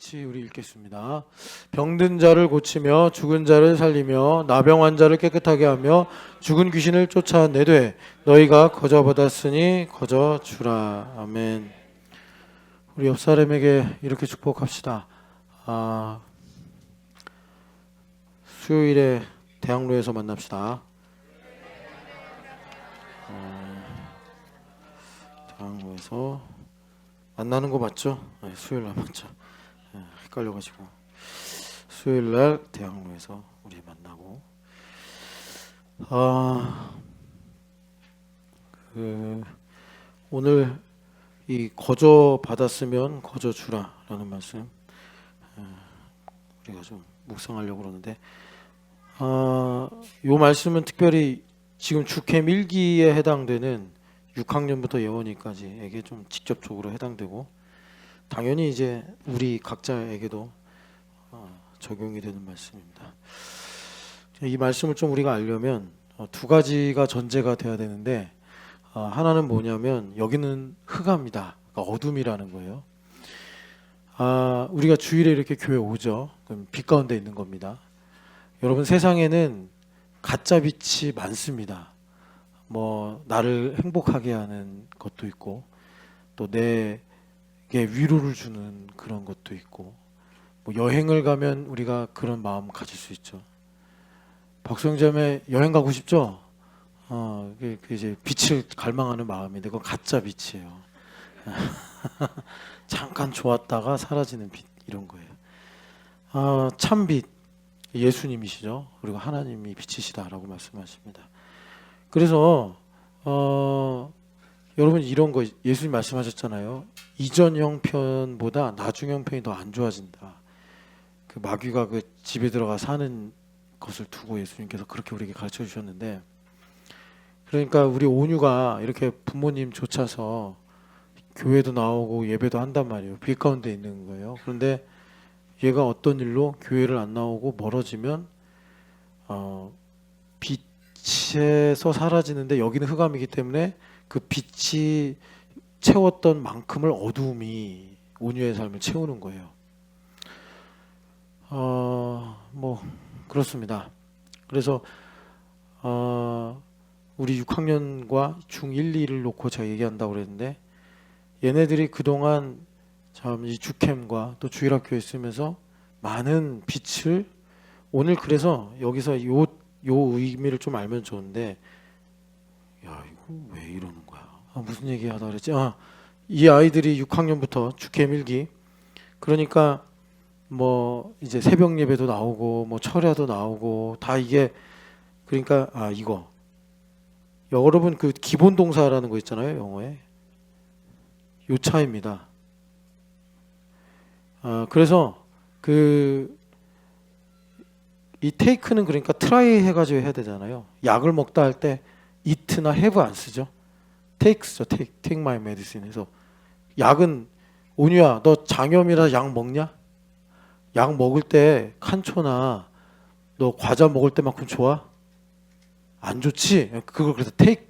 같이 우리 읽겠습니다. 병든 자를 고치며 죽은 자를 살리며 나병 환자를 깨끗하게 하며 죽은 귀신을 쫓아내되 너희가 거저 받았으니 거저 주라. 아멘. 우리 옆 사람에게 이렇게 축복합시다. 수요일에 대학로에서 만납시다. 대학로에서 만나는 거 맞죠? 네, 수요일 날 맞죠? 네, 헷갈려가지고 수요일 날 대학로에서 우리 만나고 오늘 이 거저 받았으면 거저 주라라는 말씀 우리가 좀 묵상하려고 그러는데 이 말씀은 특별히 지금 주캠 1기에 해당되는 6학년부터 예원이까지에게 좀 직접적으로 해당되고 당연히 이제 우리 각자에게도 적용이 되는 말씀입니다. 이 말씀을 좀 우리가 알려면 두 가지가 전제가 돼야 되는데 하나는 뭐냐면 여기는 흑암이다, 그러니까 어둠이라는 거예요. 우리가 주일에 이렇게 교회 오죠. 그럼 빛 가운데 있는 겁니다. 여러분, 세상에는 가짜 빛이 많습니다. 뭐 나를 행복하게 하는 것도 있고 또 내게 위로를 주는 그런 것도 있고 뭐 여행을 가면 우리가 그런 마음 가질 수 있죠. 박수영자매 여행 가고 싶죠? 그 이제 빛을 갈망하는 마음인데 그건 가짜 빛이에요. 잠깐 좋았다가 사라지는 빛, 이런 거예요. 참 빛 예수님이시죠. 그리고 하나님이 빛이시다라고 말씀하십니다. 그래서 여러분 이런 거 예수님 말씀하셨잖아요. 이전 형편보다 나중 형편이 더 안 좋아진다. 그 마귀가 그 집에 들어가 사는 것을 두고 예수님께서 그렇게 우리에게 가르쳐 주셨는데, 그러니까 우리 온유가 이렇게 부모님 쫓아서 교회도 나오고 예배도 한단 말이에요. 빛 가운데 있는 거예요. 그런데 얘가 어떤 일로 교회를 안 나오고 멀어지면 빛에서 사라지는데 여기는 흑암이기 때문에 그 빛이 채웠던 만큼을 어두움이 온유의 삶을 채우는 거예요. 뭐 그렇습니다. 그래서 우리 6학년과 중1, 2를 놓고 제가 얘기한다고 그랬는데 얘네들이 그동안 참 이 주캠과 또 주일학교에 있으면서 많은 빛을 오늘 그래서 여기서 요 의미를 좀 알면 좋은데, 야 이거 왜 이러는 거야? 무슨 얘기 하다 그랬지? 이 아이들이 6학년부터 주캠 1기, 그러니까 뭐 이제 새벽 예배도 나오고 뭐 철야도 나오고 다 이게, 그러니까 이거 여러분 그 기본 동사라는 거 있잖아요, 영어에. 요 차입니다. 그래서 이 테이크는 그러니까 트라이 해가지고 해야 되잖아요. 약을 먹다 할 때 eat나 have 안 쓰죠. take죠. take my medicine. 해서 약은 온유야, 너 장염이라 약 먹냐? 약 먹을 때 칸초나 너 과자 먹을 때만큼 좋아? 안 좋지? 그걸 그래서 take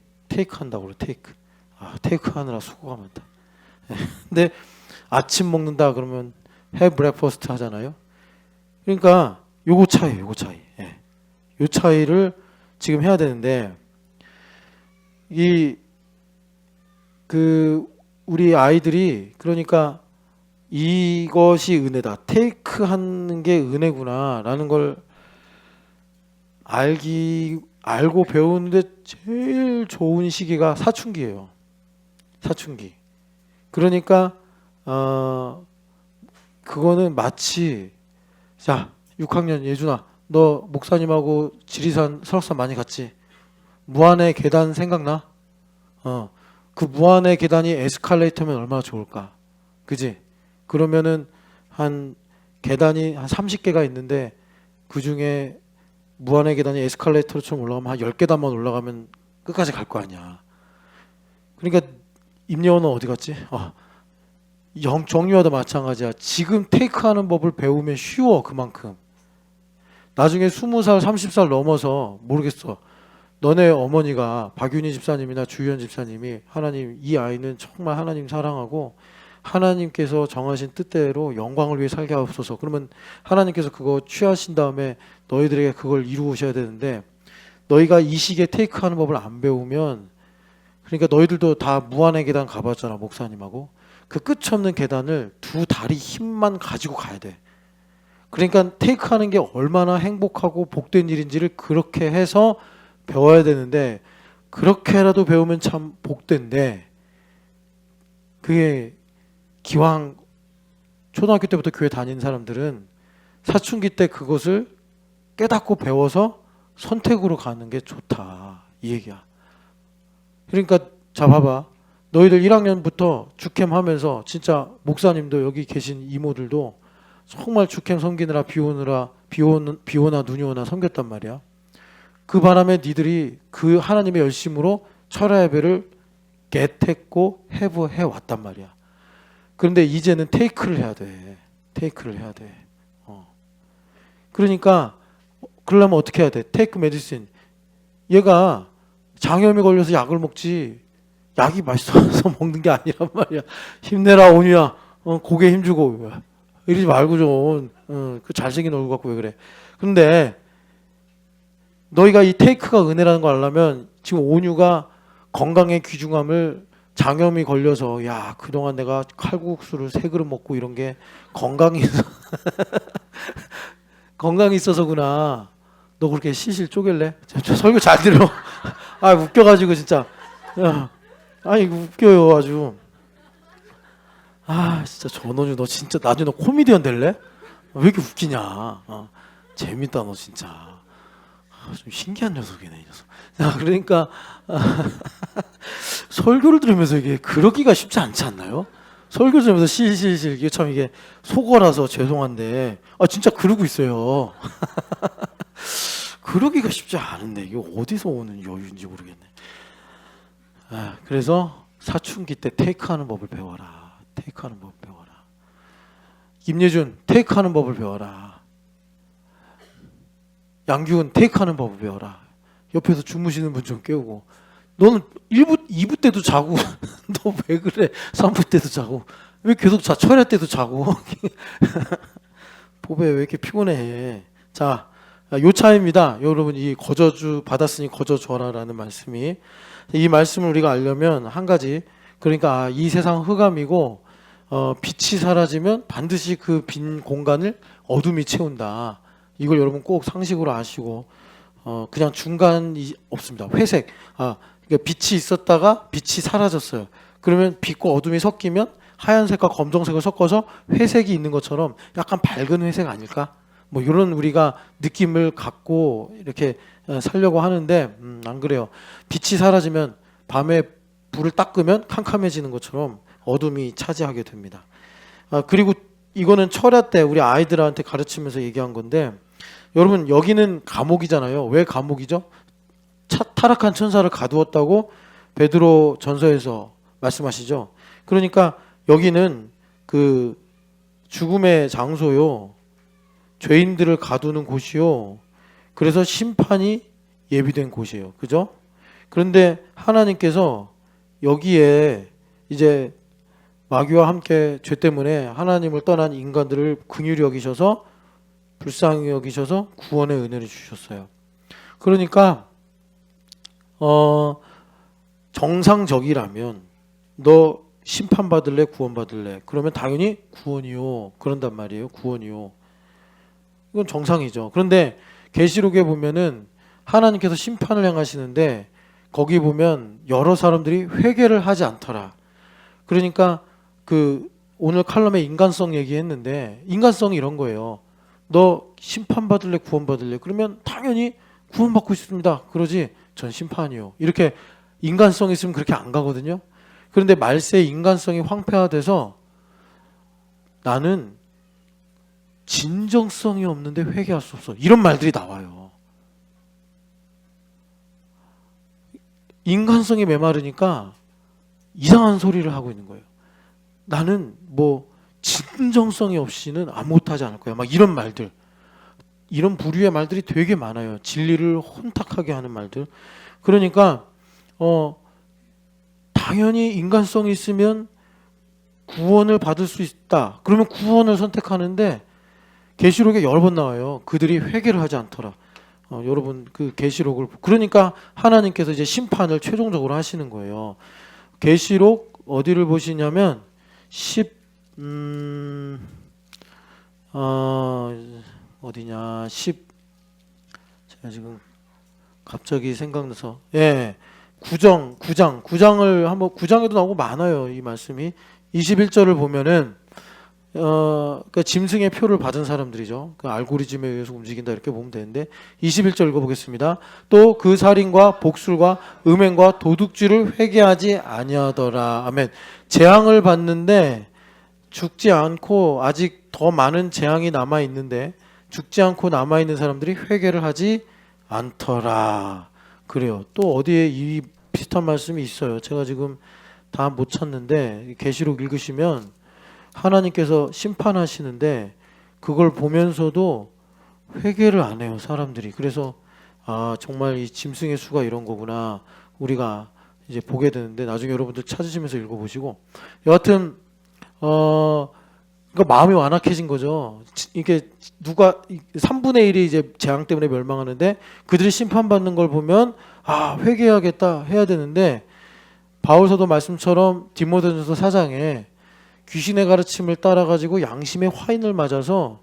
한다고 그래. take 하느라 수고가 많다. 근데 아침 먹는다 그러면 have breakfast 하잖아요. 그러니까 요거 차이. 예. 요 차이를 지금 해야 되는데, 우리 아이들이 그러니까 이것이 은혜다, 테이크 하는 게 은혜구나라는 걸 알고 배우는데 제일 좋은 시기가 사춘기예요. 사춘기. 그러니까 그거는 마치, 자 6학년 예준아, 너 목사님하고 지리산 설악산 많이 갔지? 무한의 계단 생각나? 그 무한의 계단이 에스컬레이터면 얼마나 좋을까? 그지? 그러면은 한 계단이 한 30개가 있는데 그 중에 무한의 계단이 에스컬레이터처럼 올라가면 한 10계단만 올라가면 끝까지 갈 거 아니야. 그러니까 임여원은 어디 갔지? 정유화도 마찬가지야. 지금 테이크하는 법을 배우면 쉬워. 그만큼 나중에 20살 30살 넘어서 모르겠어, 너네 어머니가 박윤희 집사님이나 주희연 집사님이 하나님, 이 아이는 정말 하나님 사랑하고 하나님께서 정하신 뜻대로 영광을 위해 살게 하옵소서. 그러면 하나님께서 그거 취하신 다음에 너희들에게 그걸 이루셔야 되는데 너희가 이 시기에 테이크하는 법을 안 배우면, 그러니까 너희들도 다 무한의 계단 가봤잖아, 목사님하고. 그 끝이 없는 계단을 두 다리 힘만 가지고 가야 돼. 그러니까 테이크하는 게 얼마나 행복하고 복된 일인지를 그렇게 해서 배워야 되는데, 그렇게라도 배우면 참 복된데, 그게 기왕 초등학교 때부터 교회 다니는 사람들은 사춘기 때 그것을 깨닫고 배워서 선택으로 가는 게 좋다, 이 얘기야. 그러니까 자 봐봐, 너희들 1학년부터 주캠 하면서 진짜 목사님도 여기 계신 이모들도 정말 주캠 섬기느라 비 오나 눈이 오나 섬겼단 말이야. 그 바람에 니들이 그 하나님의 열심으로 철야 예배를 겟했고 해부해 왔단 말이야. 그런데 이제는 테이크를 해야 돼. 테이크를 해야 돼. 그러니까 그러려면 어떻게 해야 돼? 테이크 메디신. 얘가 장염이 걸려서 약을 먹지 약이 맛있어서 먹는 게 아니란 말이야. 힘내라 온유야. 고개 힘주고 이러지 말고 좀. 그 잘생긴 얼굴 갖고 왜 그래? 근데 너희가 이 테이크가 은혜라는 걸 알려면 지금 온유가 건강의 귀중함을, 장염이 걸려서 야 그동안 내가 칼국수를 3그릇 먹고 이런 게 건강이 건강이 있어서구나. 너 그렇게 실실 쪼갤래? 저 설교 잘 들어. 아 웃겨가지고 진짜. 야, 아니 이거 웃겨요 아주. 아 진짜 전원주 너 진짜 나중에 너 코미디언 될래? 왜 이렇게 웃기냐. 재밌다 너 진짜. 좀 신기한 녀석이네 이 녀석. 자, 그러니까 설교를 들으면서 이게 그러기가 쉽지 않지 않나요? 설교 들으면서 실실실 이게 참 이게 속어라서 죄송한데 진짜 그러고 있어요. 그러기가 쉽지 않은데 이게 어디서 오는 여유인지 모르겠네. 그래서 사춘기 때 테이크하는 법을 배워라. 테이크하는 법을 배워라. 김예준 테이크하는 법을 배워라. 양규훈 테이크하는 법을 배워라. 옆에서 주무시는 분 좀 깨우고. 너는 1부, 2부 때도 자고 너 왜 그래? 3부 때도 자고 왜 계속 자? 철야 때도 자고 보배 왜 이렇게 피곤해? 자, 요 차입니다. 여러분 이 거저주 받았으니 거저줘라라는 말씀이, 이 말씀을 우리가 알려면 한 가지, 그러니까 이 세상 흑암이고 빛이 사라지면 반드시 그 빈 공간을 어둠이 채운다. 이걸 여러분 꼭 상식으로 아시고 그냥 중간이 없습니다. 회색. 그러니까 빛이 있었다가 빛이 사라졌어요. 그러면 빛과 어둠이 섞이면 하얀색과 검정색을 섞어서 회색이 있는 것처럼 약간 밝은 회색 아닐까? 뭐 이런 우리가 느낌을 갖고 이렇게 살려고 하는데 안 그래요. 빛이 사라지면 밤에 불을 딱 끄면 캄캄해지는 것처럼 어둠이 차지하게 됩니다. 그리고 이거는 철야 때 우리 아이들한테 가르치면서 얘기한 건데, 여러분 여기는 감옥이잖아요. 왜 감옥이죠? 타락한 천사를 가두었다고 베드로 전서에서 말씀하시죠. 그러니까 여기는 그 죽음의 장소요, 죄인들을 가두는 곳이요, 그래서 심판이 예비된 곳이에요. 그죠? 그런데 하나님께서 여기에 이제 마귀와 함께 죄 때문에 하나님을 떠난 인간들을 긍휼히 여기셔서 불쌍히 여기셔서 구원의 은혜를 주셨어요. 그러니까 정상적이라면 너 심판받을래 구원받을래? 그러면 당연히 구원이요. 그런단 말이에요. 구원이요. 이건 정상이죠. 그런데 계시록에 보면은 하나님께서 심판을 행하시는데 거기 보면 여러 사람들이 회개를 하지 않더라. 그러니까 그 오늘 칼럼에 인간성 얘기했는데 인간성이 이런 거예요. 너 심판받을래 구원받을래? 그러면 당연히 구원받고 싶습니다. 그러지 전 심판이요. 이렇게 인간성이 있으면 그렇게 안 가거든요. 그런데 말세에 인간성이 황폐화돼서 나는 진정성이 없는데 회개할 수 없어. 이런 말들이 나와요. 인간성이 메마르니까 이상한 소리를 하고 있는 거예요. 나는 뭐 진정성이 없이는 아무것도 하지 않을 거야. 막 이런 말들. 이런 부류의 말들이 되게 많아요. 진리를 혼탁하게 하는 말들. 그러니까 당연히 인간성이 있으면 구원을 받을 수 있다. 그러면 구원을 선택하는데 계시록에 여러 번 나와요. 그들이 회개를 하지 않더라. 여러분 그 계시록을 그러니까 하나님께서 이제 심판을 최종적으로 하시는 거예요. 계시록 어디를 보시냐면 10 어디냐 10 제가 지금 갑자기 생각나서 9장을 한번 9장에도 나오고 많아요. 이 말씀이 21절을 보면은 그러니까 짐승의 표를 받은 사람들이죠. 그 알고리즘에 의해서 움직인다 이렇게 보면 되는데 21절 읽어보겠습니다. 또 그 살인과 복술과 음행과 도둑질을 회개하지 아니하더라. 아멘. 재앙을 받는데 죽지 않고 아직 더 많은 재앙이 남아 있는데 죽지 않고 남아 있는 사람들이 회개를 하지 않더라. 그래요. 또 어디에 이 비슷한 말씀이 있어요. 제가 지금 다 못 찾는데 계시록 읽으시면 하나님께서 심판하시는데 그걸 보면서도 회개를 안 해요, 사람들이. 그래서 정말 이 짐승의 수가 이런 거구나 우리가 이제 보게 되는데 나중에 여러분들 찾으시면서 읽어보시고 여하튼 그러니까 마음이 완악해진 거죠. 이게 누가 3분의 1이 이제 재앙 때문에 멸망하는데 그들이 심판받는 걸 보면 회개해야겠다 해야 되는데 바울 사도 말씀처럼 디모데전서 4장에 귀신의 가르침을 따라가지고 양심의 화인을 맞아서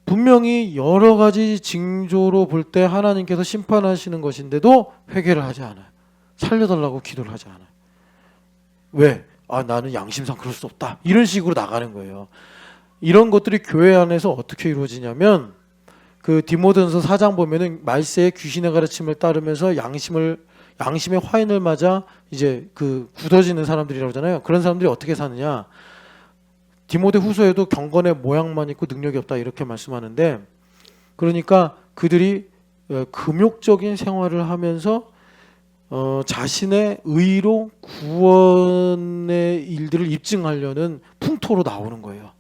분명히 여러 가지 징조로 볼 때 하나님께서 심판하시는 것인데도 회개를 하지 않아요. 살려달라고 기도를 하지 않아요. 왜? 나는 양심상 그럴 수 없다. 이런 식으로 나가는 거예요. 이런 것들이 교회 안에서 어떻게 이루어지냐면 그 디모데전서 4장 보면은 말세에 귀신의 가르침을 따르면서 양심의 화인을 맞아 이제 그 굳어지는 사람들이라고 하잖아요. 그런 사람들이 어떻게 사느냐? 디모데 후서에도 경건의 모양만 있고 능력이 없다 이렇게 말씀하는데 그러니까 그들이 금욕적인 생활을 하면서 자신의 의로 구원의 일들을 입증하려는 풍토로 나오는 거예요.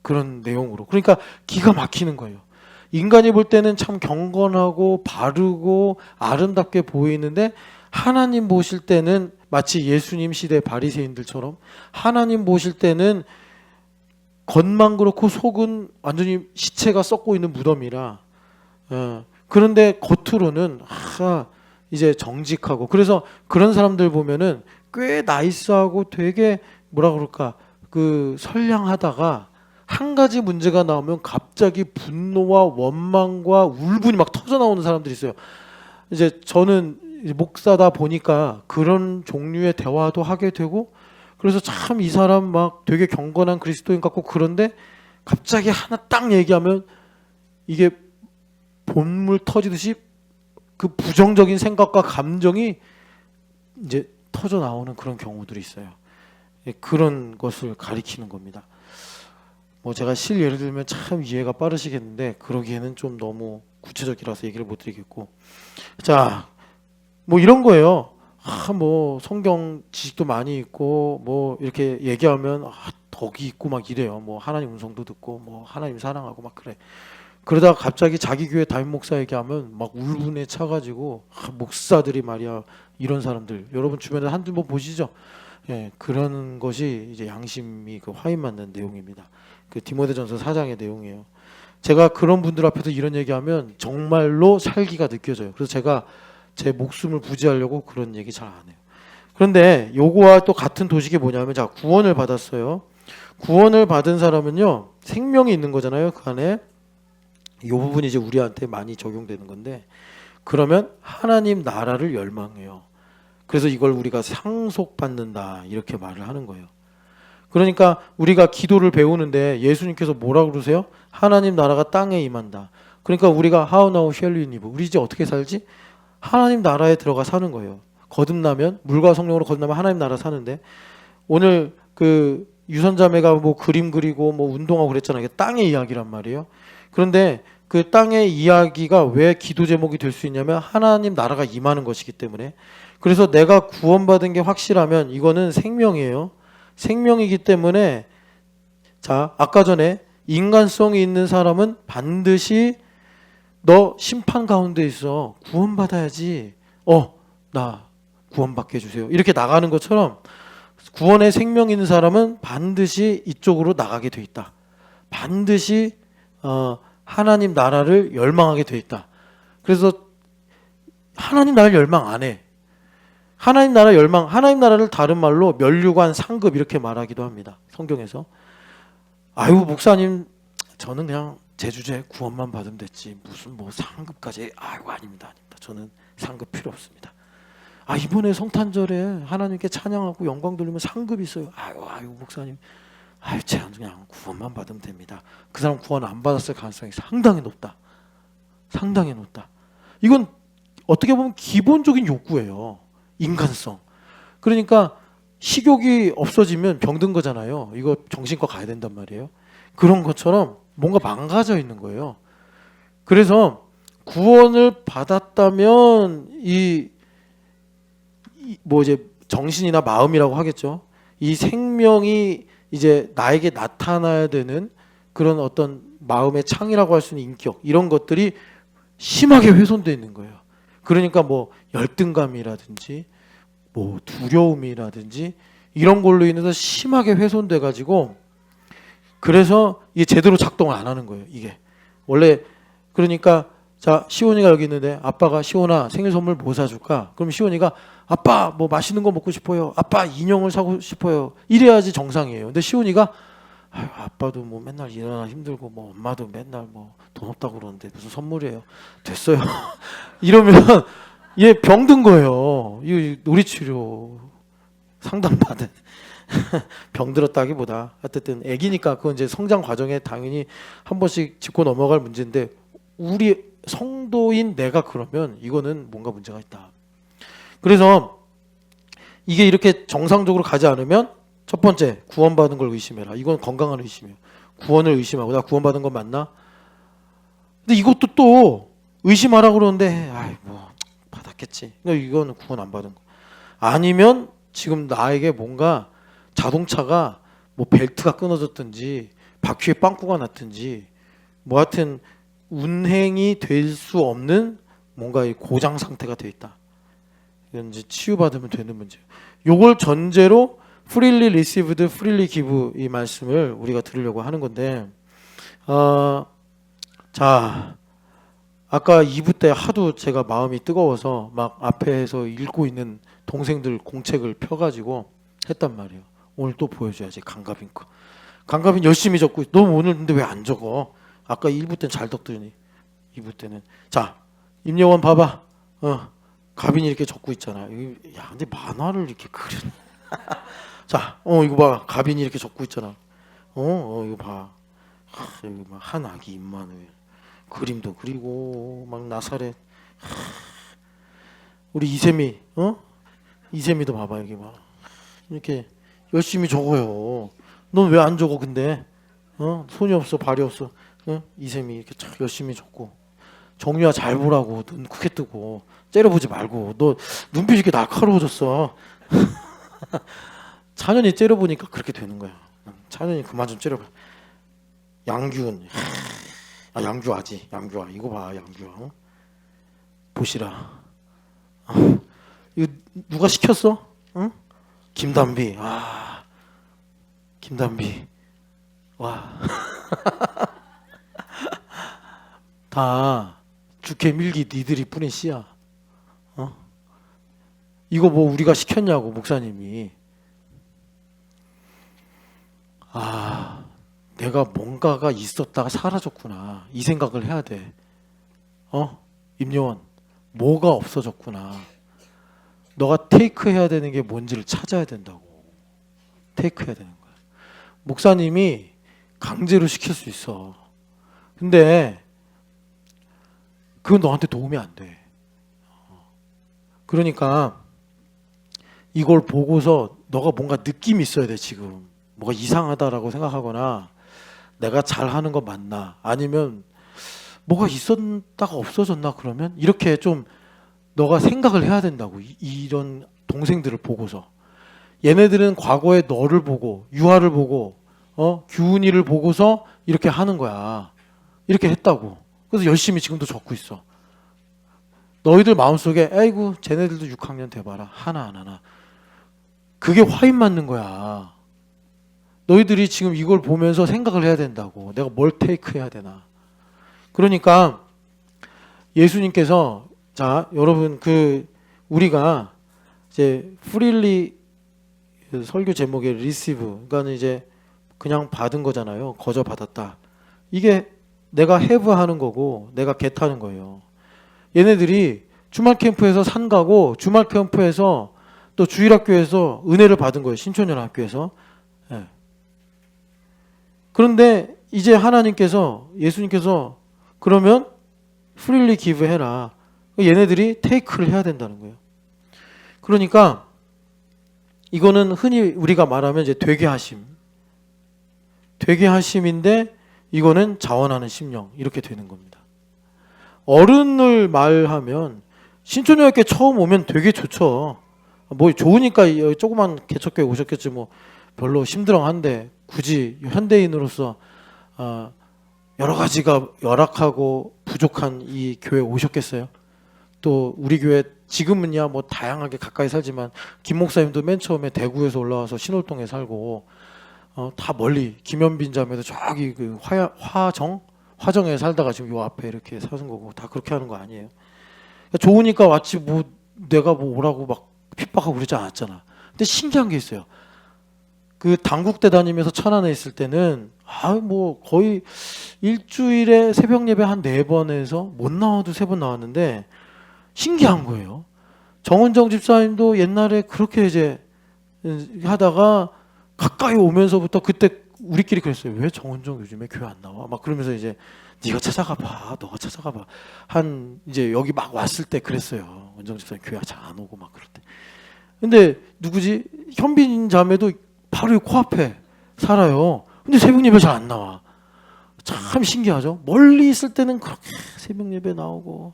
그런 내용으로. 그러니까 기가 막히는 거예요. 인간이 볼 때는 참 경건하고 바르고 아름답게 보이는데 하나님 보실 때는 마치 예수님 시대 바리새인들처럼 하나님 보실 때는 겉만 그렇고 속은 완전히 시체가 썩고 있는 무덤이라 그런데 겉으로는 이제 정직하고 그래서 그런 사람들 보면은 꽤 나이스하고 되게 뭐라 그럴까 그 선량하다가 한 가지 문제가 나오면 갑자기 분노와 원망과 울분이 막 터져 나오는 사람들이 있어요. 이제 저는 목사다 보니까 그런 종류의 대화도 하게 되고 그래서 참 이 사람 막 되게 경건한 그리스도인 같고 그런데 갑자기 하나 딱 얘기하면 이게 본물 터지듯이 그 부정적인 생각과 감정이 이제 터져 나오는 그런 경우들이 있어요. 그런 것을 가리키는 겁니다. 제가 예를 들면 참 이해가 빠르시겠는데 그러기에는 좀 너무 구체적이라서 얘기를 못 드리겠고 자, 이런 거예요. 성경 지식도 많이 있고 이렇게 얘기하면 덕이 있고 막 이래요. 하나님 음성도 듣고 하나님 사랑하고 막 그래. 그러다가 갑자기 자기 교회 담임 목사 얘기하면 막 울분에 차가지고 목사들이 말이야 이런 사람들 여러분 주변에 한두 번 보시죠. 그런 것이 이제 양심이 그 화인 맞는 내용입니다. 그 디모데전서 4장의 내용이에요. 제가 그런 분들 앞에서 이런 얘기하면 정말로 살기가 느껴져요. 그래서 제가 제 목숨을 부지하려고 그런 얘기 잘 안 해요. 그런데 요거와 또 같은 도식이 뭐냐면 자 구원을 받았어요. 구원을 받은 사람은요 생명이 있는 거잖아요. 그 안에 이 부분이 이제 우리한테 많이 적용되는 건데 그러면 하나님 나라를 열망해요. 그래서 이걸 우리가 상속받는다 이렇게 말을 하는 거예요. 그러니까 우리가 기도를 배우는데 예수님께서 뭐라고 그러세요? 하나님 나라가 땅에 임한다. 그러니까 우리가 How now shall we live? 우리 이제 어떻게 살지? 하나님 나라에 들어가 사는 거예요. 거듭나면 물과 성령으로 거듭나면 하나님 나라 사는데 오늘 그 유선자매가 그림 그리고 운동하고 그랬잖아요. 이게 땅의 이야기란 말이에요. 그런데 그 땅의 이야기가 왜 기도 제목이 될 수 있냐면 하나님 나라가 임하는 것이기 때문에 그래서 내가 구원받은 게 확실하면 이거는 생명이에요. 생명이기 때문에 자 아까 전에 인간성이 있는 사람은 반드시 너 심판 가운데 있어 구원받아야지 나 구원받게 해주세요 이렇게 나가는 것처럼 구원의 생명 있는 사람은 반드시 이쪽으로 나가게 돼 있다. 반드시 하나님 나라를 열망하게 돼 있다. 그래서 하나님 나라를 열망 안 해. 하나님 나라 열망, 하나님 나라를 다른 말로 면류관 상급 이렇게 말하기도 합니다. 성경에서. 아유 목사님 저는 그냥 제주제 구원만 받으면 됐지 무슨 뭐 상급까지. 아유 아닙니다. 저는 상급 필요 없습니다. 아 이번에 성탄절에 하나님께 찬양하고 영광 돌리면 상급이 있어요. 아유 목사님 아유 제가 그냥 구원만 받으면 됩니다. 그 사람 구원 안 받았을 가능성이 상당히 높다. 상당히 높다. 이건 어떻게 보면 기본적인 욕구예요. 인간성. 그러니까 식욕이 없어지면 병든 거잖아요. 이거 정신과 가야 된단 말이에요. 그런 것처럼 뭔가 망가져 있는 거예요. 그래서 구원을 받았다면 뭐 이제 정신이나 마음이라고 하겠죠. 이 생명이 이제 나에게 나타나야 되는 그런 어떤 마음의 창이라고 할 수 있는 인격 이런 것들이 심하게 훼손되어 있는 거예요. 그러니까 뭐 열등감이라든지 뭐 두려움이라든지 이런 걸로 인해서 심하게 훼손돼 가지고 그래서 이게 제대로 작동을 안 하는 거예요. 이게 원래 그러니까 자 시온이가 여기 있는데 아빠가 시온아 생일 선물 뭐 사줄까? 그럼 시온이가 아빠 뭐 맛있는 거 먹고 싶어요. 아빠 인형을 사고 싶어요. 이래야지 정상이에요. 근데 시온이가 아유, 아빠도 뭐 맨날 일어나 힘들고 뭐 엄마도 맨날 뭐 돈 없다고 그러는데 무슨 선물이에요. 됐어요. 이러면 얘 병든 거예요. 이 놀이치료 상담받은 병들었다기보다 어쨌든 애기니까 그건 이제 성장 과정에 당연히 한 번씩 짚고 넘어갈 문제인데 우리 성도인 내가 그러면 이거는 뭔가 문제가 있다. 그래서 이게 이렇게 정상적으로 가지 않으면 첫 번째 구원받은 걸 의심해라. 이건 건강한 의심이에요. 구원을 의심하고 나 구원받은 건 맞나? 근데 이것도 또 의심하라고 그러는데 아이 뭐 받았겠지. 이거는 구원 안 받은 거. 아니면 지금 나에게 뭔가 자동차가 뭐 벨트가 끊어졌든지 바퀴에 빵꾸가 났든지 뭐 하여튼 운행이 될 수 없는 뭔가 고장 상태가 돼 있다. 이건 이제 치유받으면 되는 문제예요. 요걸 전제로 freely received, freely give 이 말씀을 우리가 들으려고 하는 건데 자 아까 2부 때 하도 제가 마음이 뜨거워서 막 앞에서 읽고 있는 동생들 공책을 펴가지고 했단 말이에요. 오늘 또 보여줘야지 강가빈 거. 강가빈 열심히 적고 너 오늘 근데 왜 안 적어? 아까 1부 때는 잘 적더니 2부 때는 자 임영원 봐봐. 가빈이 이렇게 적고 있잖아. 야 근데 만화를 이렇게 그려. 자 이거 봐 가빈이 이렇게 적고 있잖아. 이거 봐. 여기 막 한 아기 임마누엘 그림도 그리고 막 나사렛. 우리 이세미 이세미도 봐봐 여기 막 이렇게 열심히 적어요. 넌 왜 안 적어 근데? 손이 없어 발이 없어. 이세미 이렇게 참 열심히 적고 정유아 잘 보라고 눈 크게 뜨고 째려보지 말고 너 눈빛이 이렇게 날카로워졌어. 찬현이 째려보니까 그렇게 되는 거야. 찬현이 그만 좀 째려봐. 양규은 양규아지 양규아 이거 봐 양규아 보시라. 이거 누가 시켰어? 응? 김담비. 김담비. 와. 다 주캐 밀기 니들이 뿌린 씨야. 이거 뭐 우리가 시켰냐고 목사님이. 내가 뭔가가 있었다가 사라졌구나. 이 생각을 해야 돼. 임요원 뭐가 없어졌구나. 너가 테이크 해야 되는 게 뭔지를 찾아야 된다고. 테이크 해야 되는 거야. 목사님이 강제로 시킬 수 있어. 근데 그건 너한테 도움이 안 돼. 그러니까 이걸 보고서 너가 뭔가 느낌이 있어야 돼. 지금 뭐가 이상하다라고 생각하거나 내가 잘하는 거 맞나 아니면 뭐가 있었다가 없어졌나 그러면 이렇게 좀 너가 생각을 해야 된다고. 이런 동생들을 보고서 얘네들은 과거에 너를 보고 유아를 보고 규훈이를 보고서 이렇게 하는 거야. 이렇게 했다고. 그래서 열심히 지금도 적고 있어. 너희들 마음속에 아이고 쟤네들도 6학년 돼봐라 하나 안 하나. 그게 화인 맞는 거야. 너희들이 지금 이걸 보면서 생각을 해야 된다고. 내가 뭘 테이크해야 되나. 그러니까 예수님께서 자 여러분 우리가 이제 freely 설교 제목에 receive 그러니까 이제 그냥 받은 거잖아요. 거저 받았다. 이게 내가 have 하는 거고 내가 get 하는 거예요. 얘네들이 주말 캠프에서 산 가고 주말 캠프에서 또 주일학교에서 은혜를 받은 거예요. 신촌년 학교에서. 예. 그런데 이제 예수님께서 그러면 freely give 해라. 얘네들이 take를 해야 된다는 거예요. 그러니까 이거는 흔히 우리가 말하면 이제 되게 하심인데 이거는 자원하는 심령 이렇게 되는 겁니다. 어른을 말하면 신촌여학교 처음 오면 되게 좋죠. 뭐 좋으니까 조그만 개척교회 오셨겠지 뭐 별로 힘들어한데 굳이 현대인으로서 여러 가지가 열악하고 부족한 이 교회 오셨겠어요? 또 우리 교회 지금은야 뭐 다양하게 가까이 살지만 김 목사님도 맨 처음에 대구에서 올라와서 신월동에 살고 다 멀리 김현빈 자매도 저기 그 화정에 살다가 지금 요 앞에 이렇게 사는 거고 다 그렇게 하는 거 아니에요. 좋으니까 왔지 뭐 내가 뭐 오라고 막 핍박하고 그러지 않았잖아. 근데 신기한 게 있어요. 그 당국대 다니면서 천안에 있을 때는 뭐 거의 일주일에 새벽 예배 한 4번에서 못 나와도 3번 나왔는데 신기한 거예요. 정은정 집사님도 옛날에 그렇게 이제 하다가 가까이 오면서부터 그때 우리끼리 그랬어요. 왜 정은정 요즘에 교회 안 나와? 막 그러면서 이제 네가 찾아가 봐. 너가 찾아가 봐. 한 이제 여기 막 왔을 때 그랬어요. 은정 집사님 교회 잘 안 오고 막 그럴 때. 근데 누구지? 현빈 자매도 바로 코앞에 살아요. 근데 새벽 예배 잘 안 나와. 참 신기하죠. 멀리 있을 때는 그렇게 새벽 예배 나오고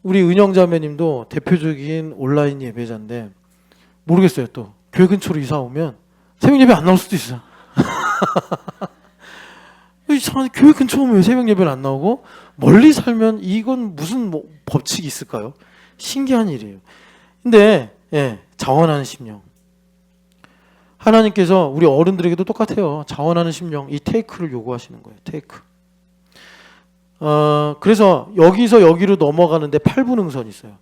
우리 은영 자매님도 대표적인 온라인 예배자인데 모르겠어요. 또 교회 근처로 이사 오면 새벽 예배 안 나올 수도 있어. 교회 근처 오면 왜 새벽 예배를 안 나오고 멀리 살면 이건 무슨 뭐 법칙이 있을까요? 신기한 일이에요. 근데 자원하는 심령. 하나님께서 우리 어른들에게도 똑같아요. 자원하는 심령, 이 테이크를 요구하시는 거예요. 테이크. 그래서 여기서 여기로 넘어가는데 8분응선이 있어요.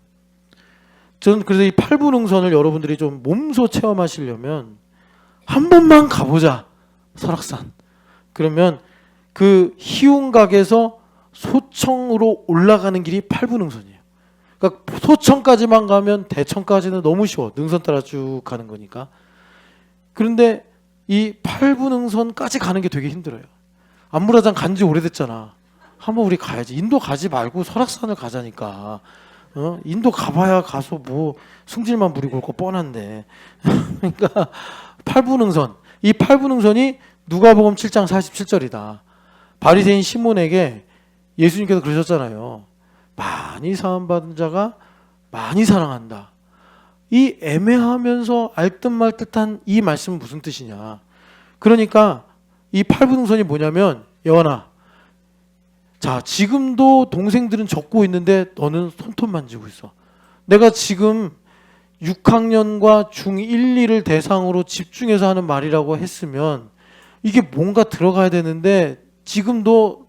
저는 그래서 이 8분응선을 여러분들이 좀 몸소 체험하시려면 한 번만 가보자. 설악산. 그러면 그 희운각에서 소청으로 올라가는 길이 8분응선이에요. 그러니까 소청까지만 가면 대청까지는 너무 쉬워. 능선 따라 쭉 가는 거니까. 그런데 이 8분응선까지 가는 게 되게 힘들어요. 안무라장 간지 오래됐잖아. 한번 우리 가야지. 인도 가지 말고 설악산을 가자니까. 인도 가봐야 가서 뭐 승질만 부리고 올 거 뻔한데. 그러니까 8분응선. 이 8분응선이 누가복음 7장 47절이다. 바리새인 시몬에게 예수님께서 그러셨잖아요. 많이 사함받은 자가 많이 사랑한다. 이 애매하면서 알듯말듯한 이 말씀은 무슨 뜻이냐. 그러니까 이 8분응선이 뭐냐면 여원아, 자 지금도 동생들은 적고 있는데 너는 손톱 만지고 있어. 내가 지금 6학년과 중1, 2를 대상으로 집중해서 하는 말이라고 했으면 이게 뭔가 들어가야 되는데 지금도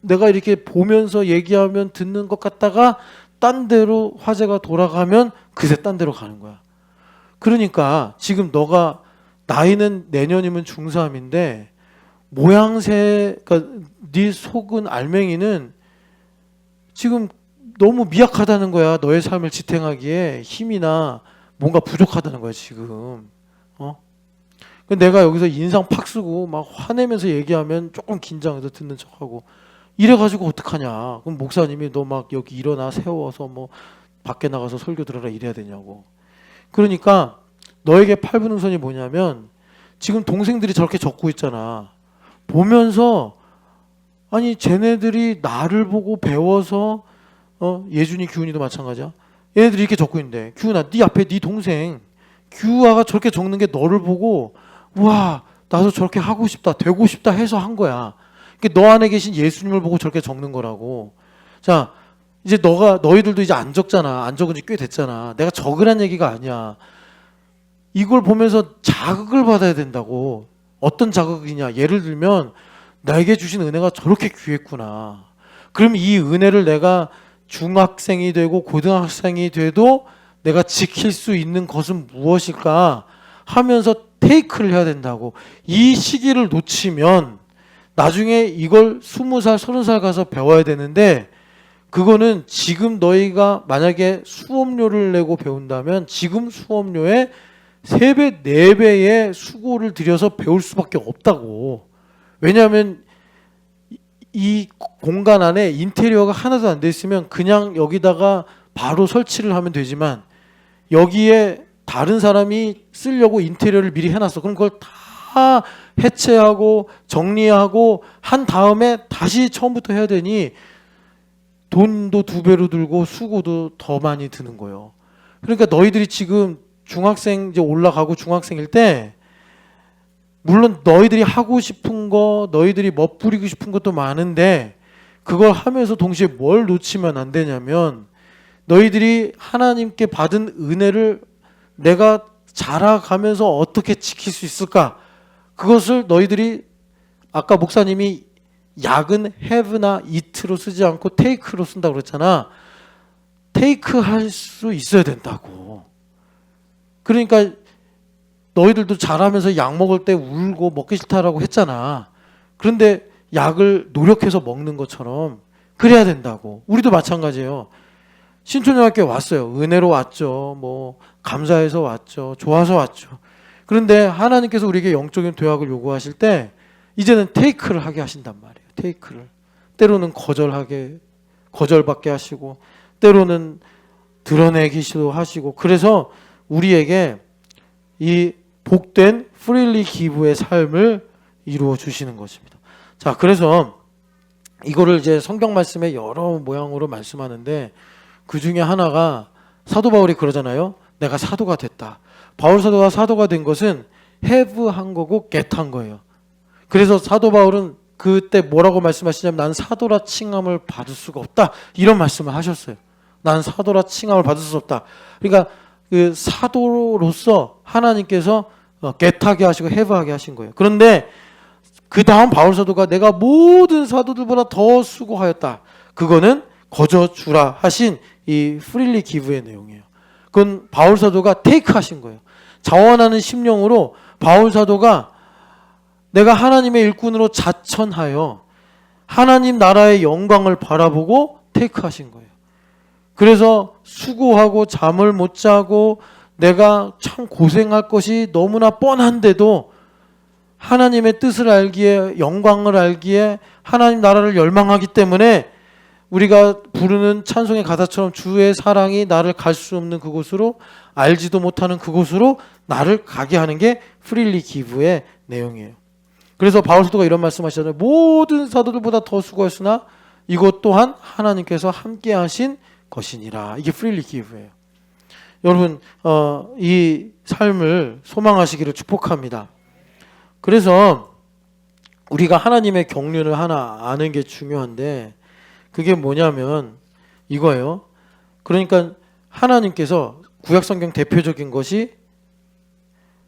내가 이렇게 보면서 얘기하면 듣는 것 같다가 딴 데로 화제가 돌아가면 그새 딴 데로 가는 거야. 그러니까 지금 너가 나이는 내년이면 중3인데 모양새, 그러니까 네 속은 알맹이는 지금 너무 미약하다는 거야. 너의 삶을 지탱하기에 힘이나 뭔가 부족하다는 거야 지금. 내가 여기서 인상 팍 쓰고 막 화내면서 얘기하면 조금 긴장해서 듣는 척하고 이래가지고 어떡하냐. 그럼 목사님이 너 막 여기 일어나 세워서 뭐 밖에 나가서 설교 들어라 이래야 되냐고. 그러니까 너에게 8분응선이 뭐냐면 지금 동생들이 저렇게 적고 있잖아. 보면서 아니 쟤네들이 나를 보고 배워서 예준이 규훈이도 마찬가지야. 얘네들이 이렇게 적고 있는데 규훈아 네 앞에 네 동생 규아가 저렇게 적는 게 너를 보고 와 나도 저렇게 하고 싶다 되고 싶다 해서 한 거야. 그러니까 너 안에 계신 예수님을 보고 저렇게 적는 거라고. 자 이제 너희들도 이제 안 적잖아. 안 적은 지 꽤 됐잖아. 내가 적으란 얘기가 아니야. 이걸 보면서 자극을 받아야 된다고. 어떤 자극이냐? 예를 들면 나에게 주신 은혜가 저렇게 귀했구나. 그럼 이 은혜를 내가 중학생이 되고 고등학생이 돼도 내가 지킬 수 있는 것은 무엇일까 하면서 테이크를 해야 된다고. 이 시기를 놓치면 나중에 이걸 20살, 30살 가서 배워야 되는데, 그거는 지금 너희가 만약에 수업료를 내고 배운다면 지금 수업료에 3배, 4배의 수고를 들여서 배울 수밖에 없다고. 왜냐하면 이 공간 안에 인테리어가 하나도 안 돼 있으면 그냥 여기다가 바로 설치를 하면 되지만, 여기에 다른 사람이 쓰려고 인테리어를 미리 해놨어. 그럼 그걸 다 해체하고 정리하고 한 다음에 다시 처음부터 해야 되니 돈도 2배로 들고 수고도 더 많이 드는 거예요. 그러니까 너희들이 지금 중학생 이제 올라가고 중학생일 때, 물론 너희들이 하고 싶은 거, 너희들이 멋부리고 싶은 것도 많은데, 그걸 하면서 동시에 뭘 놓치면 안 되냐면, 너희들이 하나님께 받은 은혜를 내가 자라가면서 어떻게 지킬 수 있을까? 그것을 너희들이, 아까 목사님이 약은 have나 eat로 쓰지 않고 take로 쓴다고 그랬잖아. take 할 수 있어야 된다고. 그러니까 너희들도 자라면서 약 먹을 때 울고 먹기 싫다라고 했잖아. 그런데 약을 노력해서 먹는 것처럼 그래야 된다고. 우리도 마찬가지예요. 신촌중학교에 왔어요. 은혜로 왔죠. 뭐 감사해서 왔죠. 좋아서 왔죠. 그런데 하나님께서 우리에게 영적인 도약을 요구하실 때 이제는 테이크를 하게 하신단 말이에요. 테이크를. 때로는 거절받게 하시고, 때로는 드러내기도 하시고, 그래서 우리에게 이 복된 프릴리 기부의 삶을 이루어 주시는 것입니다. 자, 그래서 이거를 이제 성경 말씀에 여러 모양으로 말씀하는데, 그 중에 하나가 사도 바울이 그러잖아요. 내가 사도가 됐다. 바울 사도가 사도가 된 것은 have 한 거고 get 한 거예요. 그래서 사도 바울은 그때 뭐라고 말씀하시냐면, 난 사도라 칭함을 받을 수가 없다, 이런 말씀을 하셨어요. 난 사도라 칭함을 받을 수 없다. 그러니까 그 사도로서 하나님께서 get하게 하시고 have하게 하신 거예요. 그런데 그 다음 바울 사도가 내가 모든 사도들보다 더 수고하였다. 그거는 거저 주라 하신 이 프릴리 기브의 내용이에요. 그건 바울 사도가 테이크 하신 거예요. 자원하는 심령으로 바울 사도가 내가 하나님의 일꾼으로 자천하여 하나님 나라의 영광을 바라보고 테이크 하신 거예요. 그래서 수고하고 잠을 못 자고 내가 참 고생할 것이 너무나 뻔한데도 하나님의 뜻을 알기에, 영광을 알기에, 하나님 나라를 열망하기 때문에 우리가 부르는 찬송의 가사처럼 주의 사랑이 나를 갈 수 없는 그곳으로, 알지도 못하는 그곳으로 나를 가게 하는 게 프릴리 기브의 내용이에요. 그래서 바울 사도가 이런 말씀하시잖아요. 모든 사도들보다 더 수고했으나 이것 또한 하나님께서 함께 하신 것이니라. 이게 프릴리 기브예요. 여러분, 이 삶을 소망하시기를 축복합니다. 그래서 우리가 하나님의 경륜을 하나 아는 게 중요한데, 그게 뭐냐면 이거예요. 그러니까 하나님께서 구약성경 대표적인 것이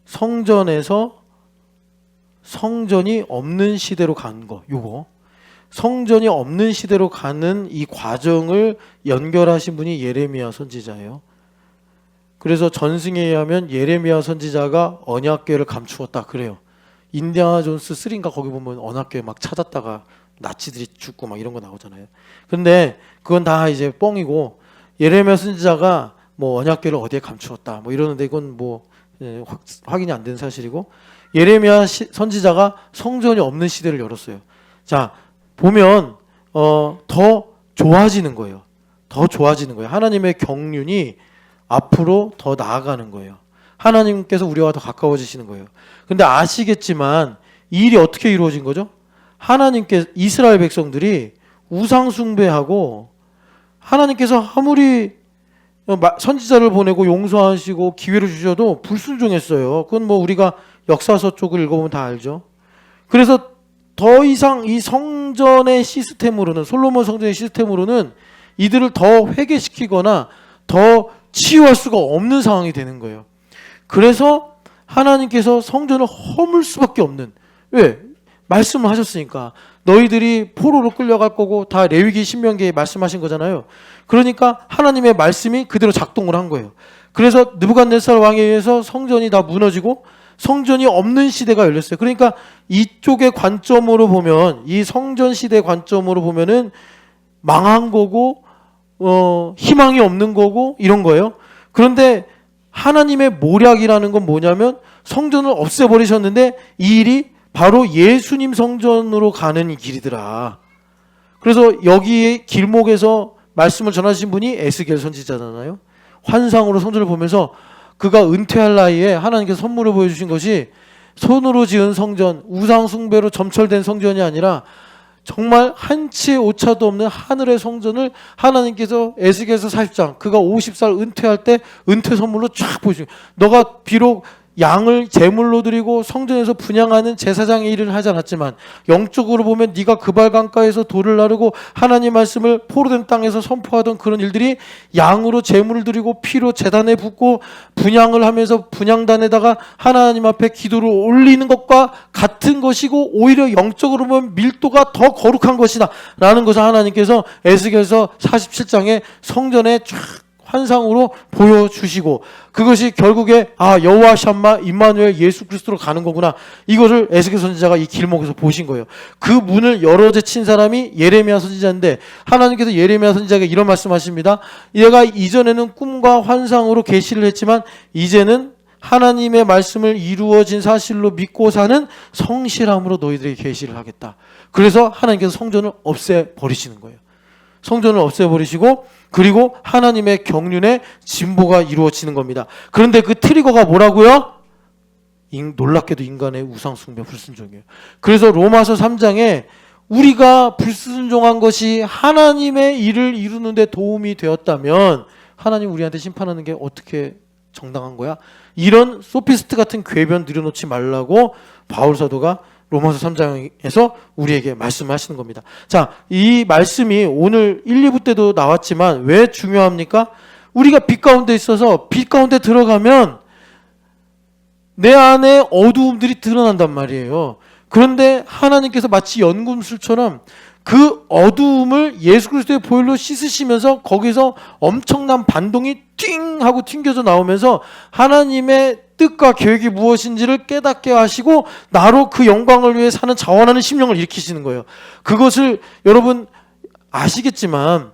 성전에서 성전이 없는 시대로 간 거, 요거. 성전이 없는 시대로 가는 이 과정을 연결하신 분이 예레미야 선지자예요. 그래서 전승에 의하면 예레미야 선지자가 언약궤를 감추었다 그래요. 인디아나 존스 3인가 거기 보면 언약궤 막 찾았다가 나치들이 죽고 막 이런 거 나오잖아요. 근데 그건 다 이제 뻥이고, 예레미야 선지자가 뭐 언약궤를 어디에 감추었다 뭐 이러는데 이건 뭐 확인이 안 된 사실이고, 예레미야 선지자가 성전이 없는 시대를 열었어요. 자, 보면 더 좋아지는 거예요. 더 좋아지는 거예요. 하나님의 경륜이 앞으로 더 나아가는 거예요. 하나님께서 우리와 더 가까워지시는 거예요. 근데 아시겠지만 이 일이 어떻게 이루어진 거죠? 하나님께, 이스라엘 백성들이 우상 숭배하고, 하나님께서 아무리 선지자를 보내고 용서하시고 기회를 주셔도 불순종했어요. 그건 뭐 우리가 역사서 쪽을 읽어보면 다 알죠. 그래서 더 이상 이 성전의 시스템으로는, 솔로몬 성전의 시스템으로는 이들을 더 회개시키거나 더 치유할 수가 없는 상황이 되는 거예요. 그래서 하나님께서 성전을 허물 수밖에 없는, 왜? 말씀을 하셨으니까. 너희들이 포로로 끌려갈 거고, 다 레위기 신명기에 말씀하신 거잖아요. 그러니까 하나님의 말씀이 그대로 작동을 한 거예요. 그래서 느부갓네살 왕에 의해서 성전이 다 무너지고 성전이 없는 시대가 열렸어요. 그러니까 이쪽의 관점으로 보면, 이 성전 시대 관점으로 보면은 망한 거고 희망이 없는 거고 이런 거예요. 그런데 하나님의 모략이라는 건 뭐냐면 성전을 없애버리셨는데 이 일이 바로 예수님 성전으로 가는 길이더라. 그래서 여기 길목에서 말씀을 전하신 분이 에스겔 선지자잖아요. 환상으로 성전을 보면서 그가 은퇴할 나이에 하나님께서 선물을 보여주신 것이 손으로 지은 성전, 우상 숭배로 점철된 성전이 아니라 정말 한치의 오차도 없는 하늘의 성전을 하나님께서 에스겔서 40장, 그가 50살 은퇴할 때 은퇴 선물로 쫙 보여주신 거예요. 너가 비록 양을 제물로 드리고 성전에서 분향하는 제사장의 일을 하지 않았지만 영적으로 보면 네가 그발 강가에서 돌을 나르고 하나님 말씀을 포로된 땅에서 선포하던 그런 일들이 양으로 제물을 드리고 피로 제단에 붓고 분향을 하면서 분향단에다가 하나님 앞에 기도를 올리는 것과 같은 것이고 오히려 영적으로 보면 밀도가 더 거룩한 것이다 라는 것을 하나님께서 에스겔서 47장에 성전에 쫙 환상으로 보여주시고, 그것이 결국에 여호와 샴마 임마누엘 예수 그리스도로 가는 거구나, 이거를 에스겔 선지자가 이 길목에서 보신 거예요. 그 문을 열어 제친 사람이 예레미야 선지자인데 하나님께서 예레미야 선지자에게 이런 말씀하십니다. 얘가 이전에는 꿈과 환상으로 계시를 했지만 이제는 하나님의 말씀을 이루어진 사실로 믿고 사는 성실함으로 너희들에게 계시를 하겠다. 그래서 하나님께서 성전을 없애버리시는 거예요. 성전을 없애버리시고 그리고 하나님의 경륜의 진보가 이루어지는 겁니다. 그런데 그 트리거가 뭐라고요? 놀랍게도 인간의 우상숭배 불순종이에요. 그래서 로마서 3장에 우리가 불순종한 것이 하나님의 일을 이루는 데 도움이 되었다면 하나님 우리한테 심판하는 게 어떻게 정당한 거야? 이런 소피스트 같은 궤변 들여놓지 말라고 바울 사도가 로마서 3장에서 우리에게 말씀하시는 겁니다. 자, 이 말씀이 오늘 1, 2부 때도 나왔지만 왜 중요합니까? 우리가 빛 가운데 있어서 빛 가운데 들어가면 내 안에 어두움들이 드러난단 말이에요. 그런데 하나님께서 마치 연금술처럼 그 어두움을 예수 그리스도의 보혈로 씻으시면서 거기서 엄청난 반동이 띵 하고 튕겨져 나오면서 하나님의 뜻과 계획이 무엇인지를 깨닫게 하시고 나로 그 영광을 위해 사는 자원하는 심령을 일으키시는 거예요. 그것을 여러분 아시겠지만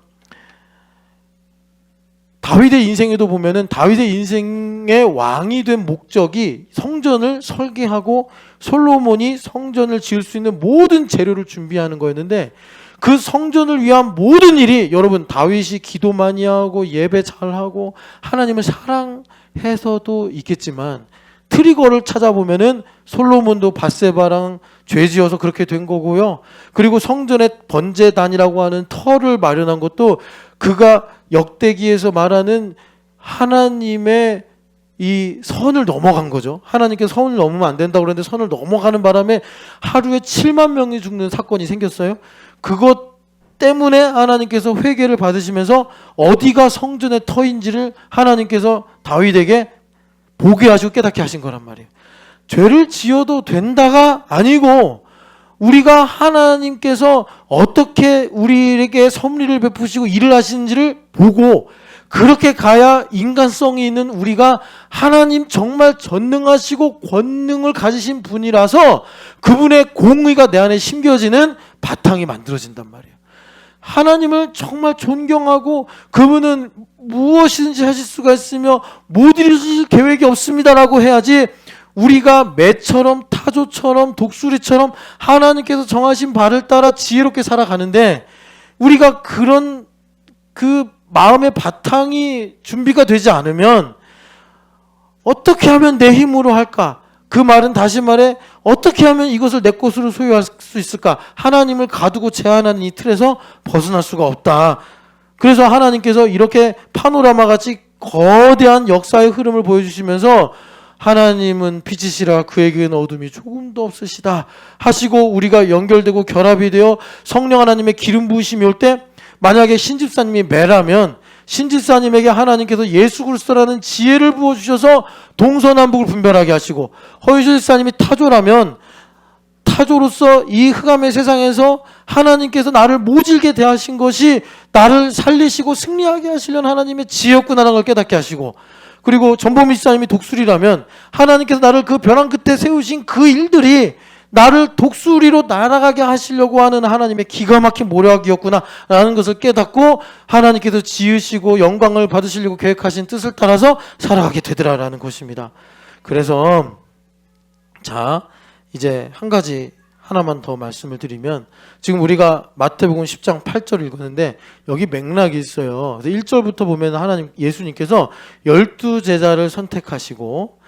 다윗의 인생에도 보면은 다윗의 인생의 왕이 된 목적이 성전을 설계하고 솔로몬이 성전을 지을 수 있는 모든 재료를 준비하는 거였는데 그 성전을 위한 모든 일이 여러분 다윗이 기도 많이 하고 예배 잘하고 하나님을 사랑해서도 있겠지만 트리거를 찾아보면은 솔로몬도 밧세바랑 죄지어서 그렇게 된 거고요. 그리고 성전의 번제단이라고 하는 터를 마련한 것도 그가 역대기에서 말하는 하나님의 이 선을 넘어간 거죠. 하나님께서 선을 넘으면 안 된다고 그랬는데 선을 넘어가는 바람에 하루에 7만 명이 죽는 사건이 생겼어요. 그것 때문에 하나님께서 회개를 받으시면서 어디가 성전의 터인지를 하나님께서 다윗에게 보게 하시고 깨닫게 하신 거란 말이에요. 죄를 지어도 된다가 아니고 우리가 하나님께서 어떻게 우리에게 섭리를 베푸시고 일을 하시는지를 보고 그렇게 가야 인간성이 있는 우리가 하나님 정말 전능하시고 권능을 가지신 분이라서 그분의 공의가 내 안에 심겨지는 바탕이 만들어진단 말이에요. 하나님을 정말 존경하고 그분은 무엇이든지 하실 수가 있으며 못 이루실 계획이 없습니다라고 해야지 우리가 매처럼 타조처럼 독수리처럼 하나님께서 정하신 바를 따라 지혜롭게 살아가는데 우리가 그런 그 마음의 바탕이 준비가 되지 않으면 어떻게 하면 내 힘으로 할까? 그 말은 다시 말해 어떻게 하면 이것을 내 것으로 소유할 수 있을까? 하나님을 가두고 제한하는 이 틀에서 벗어날 수가 없다. 그래서 하나님께서 이렇게 파노라마 같이 거대한 역사의 흐름을 보여주시면서 하나님은 빛이시라 그에게는 어둠이 조금도 없으시다 하시고 우리가 연결되고 결합이 되어 성령 하나님의 기름 부으심이 올 때 만약에 신집사님이 매라면 신지사님에게 하나님께서 예수 그리스도라는 지혜를 부어주셔서 동서남북을 분별하게 하시고, 허유실사님이 타조라면 타조로서 이 흑암의 세상에서 하나님께서 나를 모질게 대하신 것이 나를 살리시고 승리하게 하시려는 하나님의 지혜였구나라는 걸 깨닫게 하시고, 그리고 전보미 집사님이 독수리라면 하나님께서 나를 그 벼랑 끝에 세우신 그 일들이 나를 독수리로 날아가게 하시려고 하는 하나님의 기가 막힌 모략이었구나라는 것을 깨닫고 하나님께서 지으시고 영광을 받으시려고 계획하신 뜻을 따라서 살아가게 되더라라는 것입니다. 그래서 자, 이제 한 가지 하나만 더 말씀을 드리면, 지금 우리가 마태복음 10장 8절 읽었는데 여기 맥락이 있어요. 1절부터 보면 하나님, 예수님께서 12제자를 선택하시고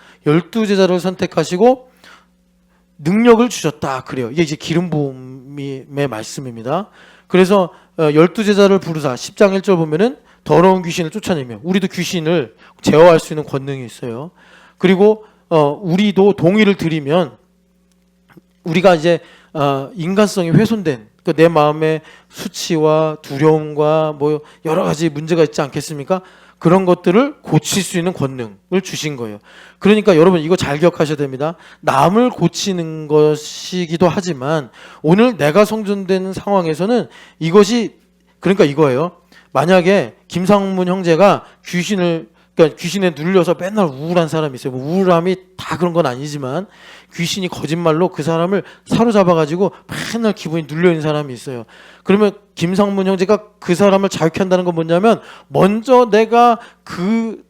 능력을 주셨다 그래요. 이게 이제 기름 부음의 말씀입니다. 그래서 12제자를 부르사 10장 1절 보면은 더러운 귀신을 쫓아내며, 우리도 귀신을 제어할 수 있는 권능이 있어요. 그리고 우리도 동의를 드리면 우리가 이제 인간성이 훼손된, 그러니까 내 마음에 수치와 두려움과 뭐 여러 가지 문제가 있지 않겠습니까? 그런 것들을 고칠 수 있는 권능을 주신 거예요. 그러니까 여러분 이거 잘 기억하셔야 됩니다. 남을 고치는 것이기도 하지만 오늘 내가 성전되는 상황에서는 이것이, 그러니까 이거예요. 만약에 김상문 형제가 귀신에 눌려서 맨날 우울한 사람이 있어요. 뭐 우울함이 다 그런 건 아니지만 귀신이 거짓말로 그 사람을 사로잡아가지고 맨날 기분이 눌려있는 사람이 있어요. 그러면 김상문 형제가 그 사람을 자유케 한다는 건 뭐냐면, 먼저 내가 그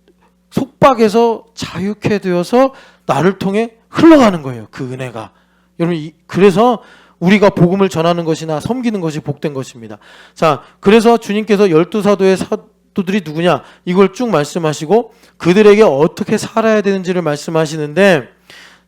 속박에서 자유케 되어서 나를 통해 흘러가는 거예요. 그 은혜가. 여러분, 그래서 우리가 복음을 전하는 것이나 섬기는 것이 복된 것입니다. 자, 그래서 주님께서 12사도의 사도들이 누구냐 이걸 쭉 말씀하시고 그들에게 어떻게 살아야 되는지를 말씀하시는데,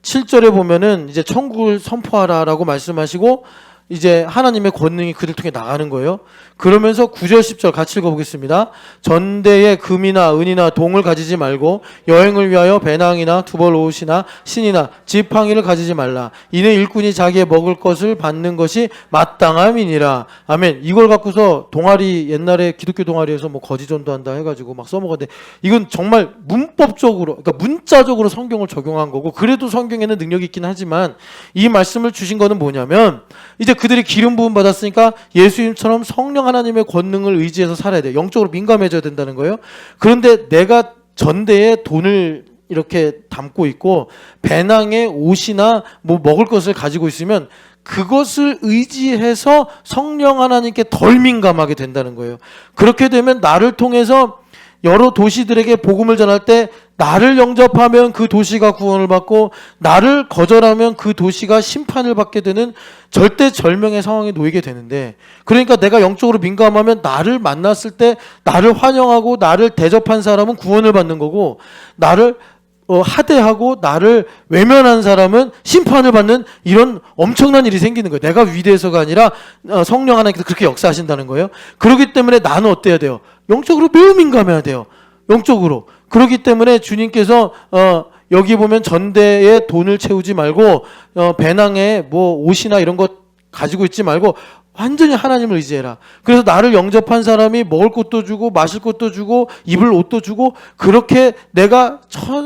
7절에 보면은 이제 천국을 선포하라라고 말씀하시고 이제 하나님의 권능이 그들 통해 나가는 거예요. 그러면서 9절 10절 같이 읽어보겠습니다. 전대에 금이나 은이나 동을 가지지 말고 여행을 위하여 배낭이나 두벌 옷이나 신이나 지팡이를 가지지 말라. 이는 일꾼이 자기의 먹을 것을 받는 것이 마땅함이니라. 아멘. 이걸 갖고서 동아리, 옛날에 기독교 동아리에서 뭐 거지전도한다 해가지고 막 써먹었는데, 이건 정말 문법적으로, 그러니까 문자적으로 성경을 적용한 거고, 그래도 성경에는 능력이 있긴 하지만 이 말씀을 주신 거는 뭐냐면, 이제 그들이 기름 부음 받았으니까 예수님처럼 성령 하나님의 권능을 의지해서 살아야 돼요. 영적으로 민감해져야 된다는 거예요. 그런데 내가 전대에 돈을 이렇게 담고 있고 배낭에 옷이나 뭐 먹을 것을 가지고 있으면 그것을 의지해서 성령 하나님께 덜 민감하게 된다는 거예요. 그렇게 되면 나를 통해서 여러 도시들에게 복음을 전할 때 나를 영접하면 그 도시가 구원을 받고 나를 거절하면 그 도시가 심판을 받게 되는 절대절명의 상황에 놓이게 되는데, 그러니까 내가 영적으로 민감하면 나를 만났을 때 나를 환영하고 나를 대접한 사람은 구원을 받는 거고, 나를 하대하고 나를 외면한 사람은 심판을 받는 이런 엄청난 일이 생기는 거예요. 내가 위대해서가 아니라 성령 하나님께서 그렇게 역사하신다는 거예요. 그렇기 때문에 나는 어때야 돼요? 영적으로 매우 민감해야 돼요. 영적으로. 그렇기 때문에 주님께서 여기 보면 전대에 돈을 채우지 말고 배낭에 뭐 옷이나 이런 것 가지고 있지 말고 완전히 하나님을 의지해라. 그래서 나를 영접한 사람이 먹을 것도 주고 마실 것도 주고 입을 옷도 주고, 그렇게 내가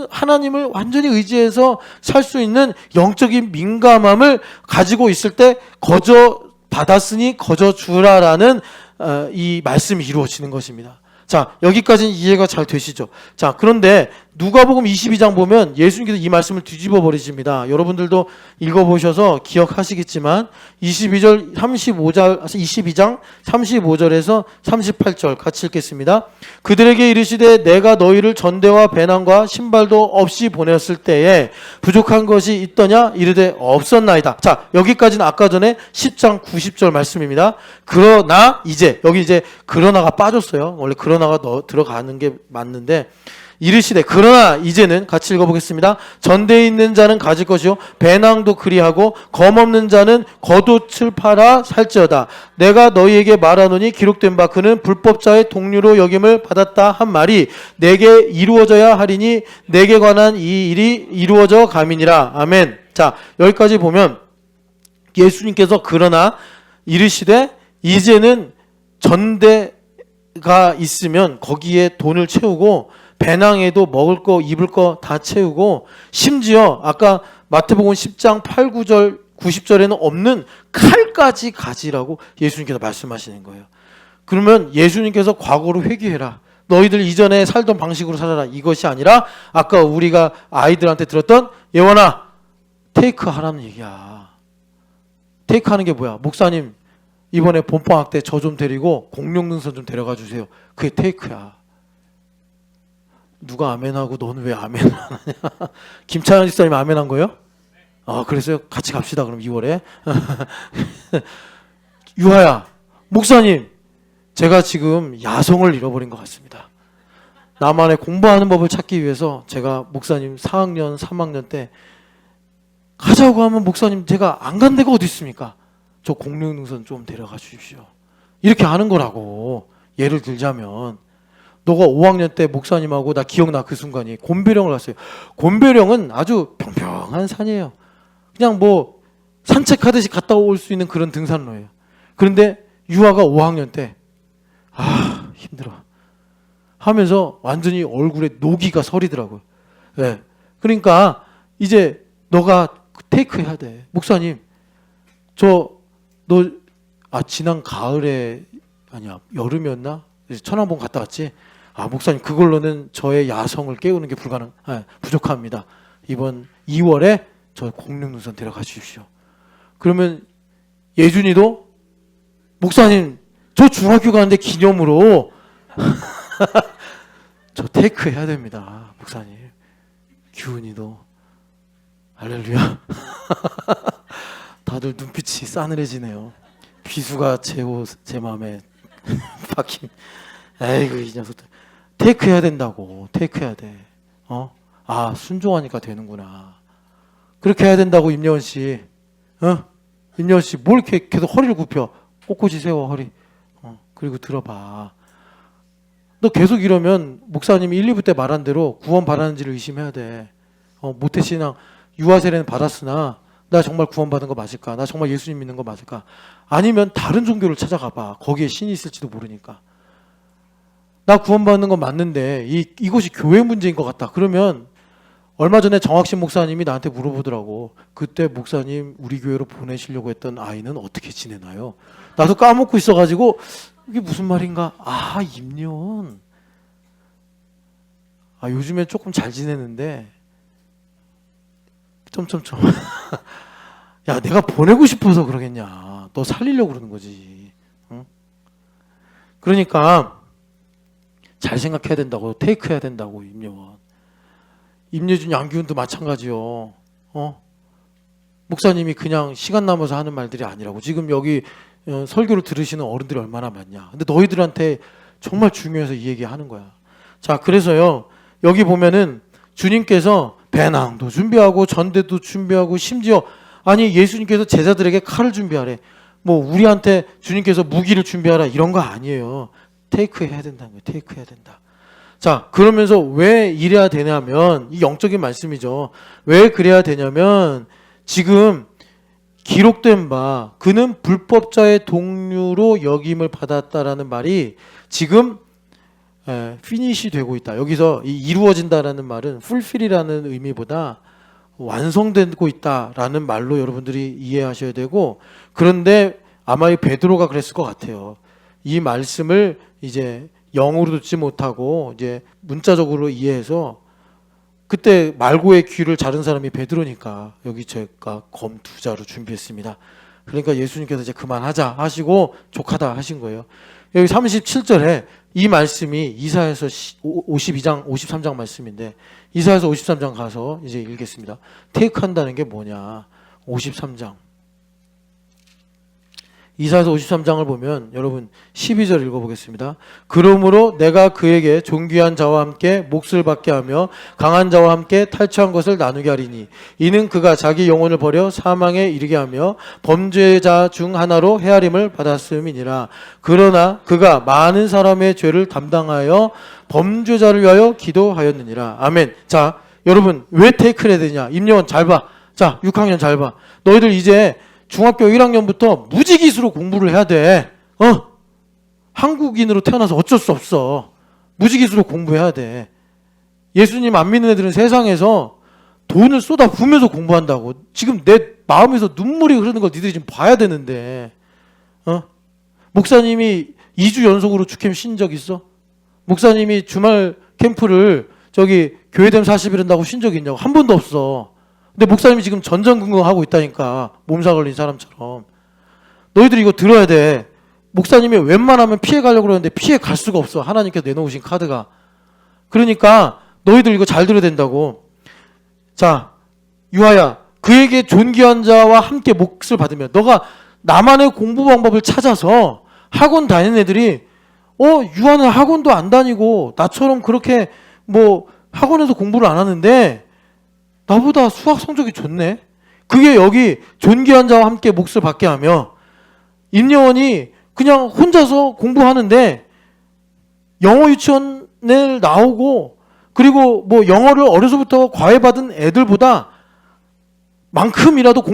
하나님을 완전히 의지해서 살 수 있는 영적인 민감함을 가지고 있을 때 거저 받았으니 거저 주라라는 이 말씀이 이루어지는 것입니다. 자, 여기까지는 이해가 잘 되시죠? 자, 그런데 누가복음 22장 보면 예수님께서 이 말씀을 뒤집어 버리십니다. 여러분들도 읽어보셔서 기억하시겠지만 22장 35절에서 38절 같이 읽겠습니다. 그들에게 이르시되 내가 너희를 전대와 배낭과 신발도 없이 보냈을 때에 부족한 것이 있더냐? 이르되 없었나이다. 자, 여기까지는 아까 전에 10장 90절 말씀입니다. 그러나 이제, 여기 이제 그러나가 빠졌어요. 원래 그러나가 들어가는 게 맞는데, 이르시되 그러나 이제는 같이 읽어보겠습니다. 전대에 있는 자는 가질 것이요 배낭도 그리하고 검 없는 자는 겉옷을 팔아 살지어다. 내가 너희에게 말하노니 기록된 바 그는 불법자의 동류로 여김을 받았다 한 말이 내게 이루어져야 하리니 내게 관한 이 일이 이루어져 감이니라. 아멘. 자, 여기까지 보면 예수님께서 그러나 이르시되 이제는 전대 가 있으면 거기에 돈을 채우고 배낭에도 먹을 거 입을 거 다 채우고 심지어 아까 마태복음 10장 8, 9절 90절에는 없는 칼까지 가지라고 예수님께서 말씀하시는 거예요. 그러면 예수님께서 과거로 회개해라. 너희들 이전에 살던 방식으로 살아라. 이것이 아니라 아까 우리가 아이들한테 들었던 예원아 테이크 하라는 얘기야. 테이크 하는 게 뭐야? 목사님 이번에 봄방학 때 저 좀 데리고 공룡능선 좀 데려가 주세요. 그게 테이크야. 누가 아멘하고 너는 왜 아멘을 안 하냐? 김찬현 집사님 아멘한 거예요? 아 그래서요? 같이 갑시다 그럼 2월에. 유하야 목사님 제가 지금 야성을 잃어버린 것 같습니다. 나만의 공부하는 법을 찾기 위해서 제가 목사님 4학년 3학년 때 가자고 하면 목사님 제가 안 간 데가 어디 있습니까? 저 공룡능선 좀 데려가 주십시오. 이렇게 하는 거라고. 예를 들자면 너가 5학년 때 목사님하고 나 기억나 그 순간이 곤배령을 갔어요. 곤배령은 아주 평평한 산이에요. 그냥 뭐 산책하듯이 갔다 올 수 있는 그런 등산로예요. 그런데 유아가 5학년 때 힘들어 하면서 완전히 얼굴에 노기가 서리더라고요. 네. 그러니까 이제 너가 테이크 해야 돼. 목사님 지난 가을에 아니야 여름이었나? 천왕봉 갔다 왔지? 목사님 그걸로는 저의 야성을 깨우는 게 부족합니다. 이번 2월에 저 공룡능선 데려가 주십시오. 그러면 예준이도 목사님 저 중학교 가는데 기념으로 저 테이크 해야 됩니다. 목사님. 규은이도 할렐루야. 다들 눈빛이 싸늘해지네요. 비수가 제 마음에 박힌. 에이구 이 녀석들. 테이크 해야 된다고. 테이크 해야 돼. 순종하니까 되는구나. 그렇게 해야 된다고 임여원 씨. 임여원 씨 뭘 이렇게 계속 허리를 굽혀. 꼿꼿이 세워 허리. 그리고 들어봐. 너 계속 이러면 목사님이 1, 2부 때 말한 대로 구원 바라는지를 의심해야 돼. 모태신앙 유아 세례는 받았으나 나 정말 구원받은 거 맞을까? 나 정말 예수님 믿는 거 맞을까? 아니면 다른 종교를 찾아가 봐. 거기에 신이 있을지도 모르니까. 나 구원받는 건 맞는데 이것이 교회 문제인 것 같다. 그러면 얼마 전에 정학신 목사님이 나한테 물어보더라고. 그때 목사님 우리 교회로 보내시려고 했던 아이는 어떻게 지내나요? 나도 까먹고 있어가지고 이게 무슨 말인가? 임년. 요즘엔 조금 잘 지내는데 점점점. 야, 내가 보내고 싶어서 그러겠냐. 너 살리려고 그러는 거지. 응? 그러니까 잘 생각해야 된다고. 테이크 해야 된다고. 임여원. 임예준, 양기훈도 마찬가지요. 목사님이 그냥 시간 남아서 하는 말들이 아니라고. 지금 여기 설교를 들으시는 어른들이 얼마나 많냐. 근데 너희들한테 정말 중요해서 이 얘기 하는 거야. 자, 그래서요. 여기 보면은 주님께서 배낭도 준비하고 전대도 준비하고 심지어 예수님께서 제자들에게 칼을 준비하래. 뭐 우리한테 주님께서 무기를 준비하라 이런 거 아니에요. 테이크 해야 된다는 거예요. 테이크 해야 된다. 자, 그러면서 왜 이래야 되냐면 이 영적인 말씀이죠. 왜 그래야 되냐면 지금 기록된 바 그는 불법자의 동류로 여김을 받았다라는 말이 지금 피니시 되고 있다. 여기서 이 이루어진다라는 말은 fulfill이라는 의미보다 완성되고 있다라는 말로 여러분들이 이해하셔야 되고, 그런데 아마 이 베드로가 그랬을 것 같아요. 이 말씀을 이제 영어로 듣지 못하고 이제 문자적으로 이해해서 그때 말고의 귀를 자른 사람이 베드로니까 여기 제가 검 2자루 준비했습니다. 그러니까 예수님께서 이제 그만하자 하시고 족하다 하신 거예요. 여기 37절에 이 말씀이 이사야서 52장 53장 말씀인데 이사야서 53장 가서 이제 읽겠습니다. 테이크한다는 게 뭐냐. 53장 이사야서 53장을 보면 여러분 12절 읽어보겠습니다. 그러므로 내가 그에게 존귀한 자와 함께 몫을 받게 하며 강한 자와 함께 탈취한 것을 나누게 하리니 이는 그가 자기 영혼을 버려 사망에 이르게 하며 범죄자 중 하나로 헤아림을 받았음이니라. 그러나 그가 많은 사람의 죄를 담당하여 범죄자를 위하여 기도하였느니라. 아멘. 자, 여러분 왜 테이크를 해야 되냐. 임여원 잘 봐. 자, 6학년 잘 봐. 너희들 이제 중학교 1학년부터 무지기수로 공부를 해야 돼. 한국인으로 태어나서 어쩔 수 없어. 무지개수로 공부해야 돼. 예수님 안 믿는 애들은 세상에서 돈을 쏟아 부으면서 공부한다고. 지금 내 마음에서 눈물이 흐르는 걸 니들이 지금 봐야 되는데, 목사님이 2주 연속으로 주캠 쉰 적 있어? 목사님이 주말 캠프를 저기 교회됨 40일 한다고 쉰 적 있냐고? 한 번도 없어. 근데 목사님이 지금 전전긍긍하고 있다니까. 몸살 걸린 사람처럼. 너희들이 이거 들어야 돼. 목사님이 웬만하면 피해 가려고 그러는데 피해 갈 수가 없어. 하나님께서 내놓으신 카드가. 그러니까 너희들 이거 잘 들어야 된다고. 자, 유아야, 그에게 존귀한 자와 함께 몫을 받으면, 너가 나만의 공부 방법을 찾아서 학원 다니는 애들이 유아는 학원도 안 다니고 나처럼 그렇게 뭐 학원에서 공부를 안 하는데 나보다 수학 성적이 좋네. 그게 여기 존귀한 자와 함께 몫을 받게 하며, 임여원이 그냥 혼자서 공부하는데 영어 유치원을 나오고 그리고 뭐 영어를 어려서부터 과외받은 애들보다 만큼이라도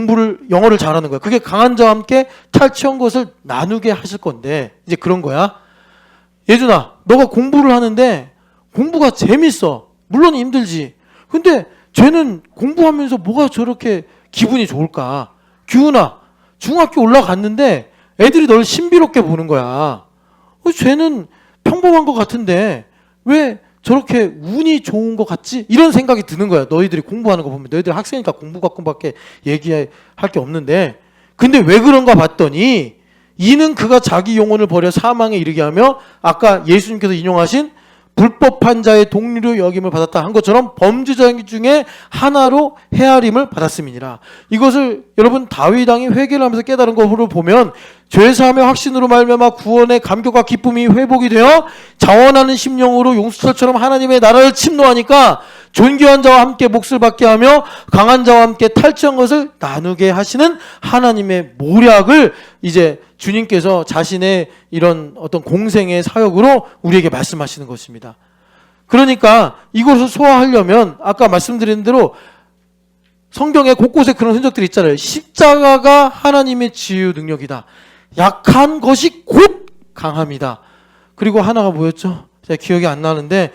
영어를 잘하는 거야. 그게 강한 자와 함께 탈취한 것을 나누게 하실 건데, 이제 그런 거야. 예준아, 너가 공부를 하는데 공부가 재밌어. 물론 힘들지. 근데 쟤는 공부하면서 뭐가 저렇게 기분이 좋을까? 규훈아, 중학교 올라갔는데 애들이 널 신비롭게 보는 거야. 쟤는 평범한 것 같은데 왜 저렇게 운이 좋은 것 같지? 이런 생각이 드는 거야. 너희들이 공부하는 거 보면. 너희들 학생이니까 공부 갖고밖에 얘기할 게 없는데, 근데 왜 그런가 봤더니 이는 그가 자기 영혼을 버려 사망에 이르게 하며, 아까 예수님께서 인용하신 불법한 자의 동리로 여김을 받았다 한 것처럼 범죄자 중에 하나로 헤아림을 받았음이니라. 이것을 여러분 다윗 왕이 회개를 하면서 깨달은 것으로 보면, 죄사함의 확신으로 말미암아 구원의 감격과 기쁨이 회복이 되어 자원하는 심령으로 용수철처럼 하나님의 나라를 침노하니까 존귀한 자와 함께 몫을 받게 하며 강한 자와 함께 탈취한 것을 나누게 하시는 하나님의 모략을 이제 주님께서 자신의 이런 어떤 공생의 사역으로 우리에게 말씀하시는 것입니다. 그러니까 이것을 소화하려면 아까 말씀드린 대로 성경에 곳곳에 그런 흔적들이 있잖아요. 십자가가 하나님의 치유 능력이다. 약한 것이 곧 강함이다. 그리고 하나가 뭐였죠? 제가 기억이 안 나는데,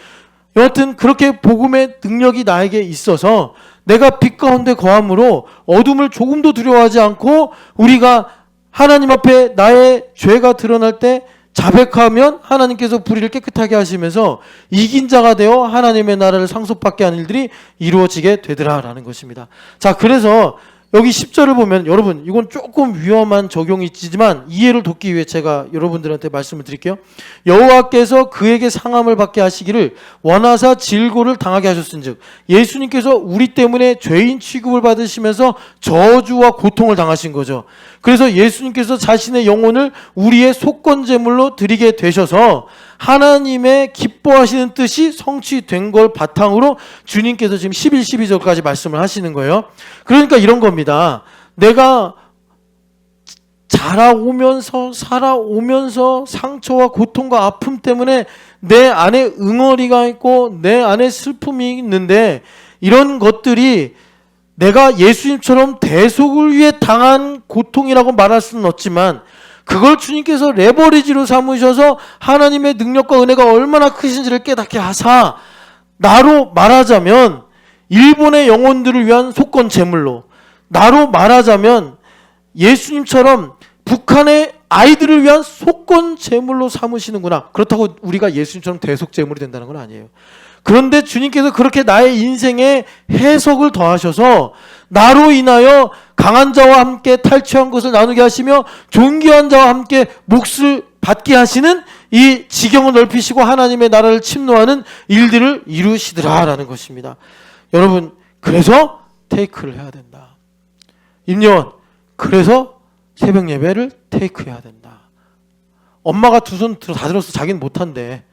여하튼 그렇게 복음의 능력이 나에게 있어서 내가 빛 가운데 거함으로 어둠을 조금도 두려워하지 않고, 우리가 하나님 앞에 나의 죄가 드러날 때 자백하면 하나님께서 불의를 깨끗하게 하시면서 이긴 자가 되어 하나님의 나라를 상속받게 하는 일들이 이루어지게 되더라라는 것입니다. 자, 그래서 여기 10절을 보면, 여러분 이건 조금 위험한 적용이 있지만 이해를 돕기 위해 제가 여러분들한테 말씀을 드릴게요. 여호와께서 그에게 상함을 받게 하시기를 원하사 질고를 당하게 하셨은즉, 예수님께서 우리 때문에 죄인 취급을 받으시면서 저주와 고통을 당하신 거죠. 그래서 예수님께서 자신의 영혼을 우리의 속건제물로 드리게 되셔서 하나님의 기뻐하시는 뜻이 성취된 걸 바탕으로 주님께서 지금 11, 12절까지 말씀을 하시는 거예요. 그러니까 이런 겁니다. 내가 살아오면서 상처와 고통과 아픔 때문에 내 안에 응어리가 있고 내 안에 슬픔이 있는데, 이런 것들이 내가 예수님처럼 대속을 위해 당한 고통이라고 말할 수는 없지만, 그걸 주님께서 레버리지로 삼으셔서 하나님의 능력과 은혜가 얼마나 크신지를 깨닫게 하사, 나로 말하자면 일본의 영혼들을 위한 속건 제물로, 나로 말하자면 예수님처럼 북한의 아이들을 위한 속건 제물로 삼으시는구나. 그렇다고 우리가 예수님처럼 대속 제물이 된다는 건 아니에요. 그런데 주님께서 그렇게 나의 인생에 해석을 더하셔서 나로 인하여 강한 자와 함께 탈취한 것을 나누게 하시며 존귀한 자와 함께 몫을 받게 하시는 이 지경을 넓히시고 하나님의 나라를 침노하는 일들을 이루시더라라는 것입니다. 여러분, 그래서 테이크를 해야 된다. 임요원, 그래서 새벽 예배를 테이크해야 된다. 엄마가 두 손 다 들었어. 자기는 못한대.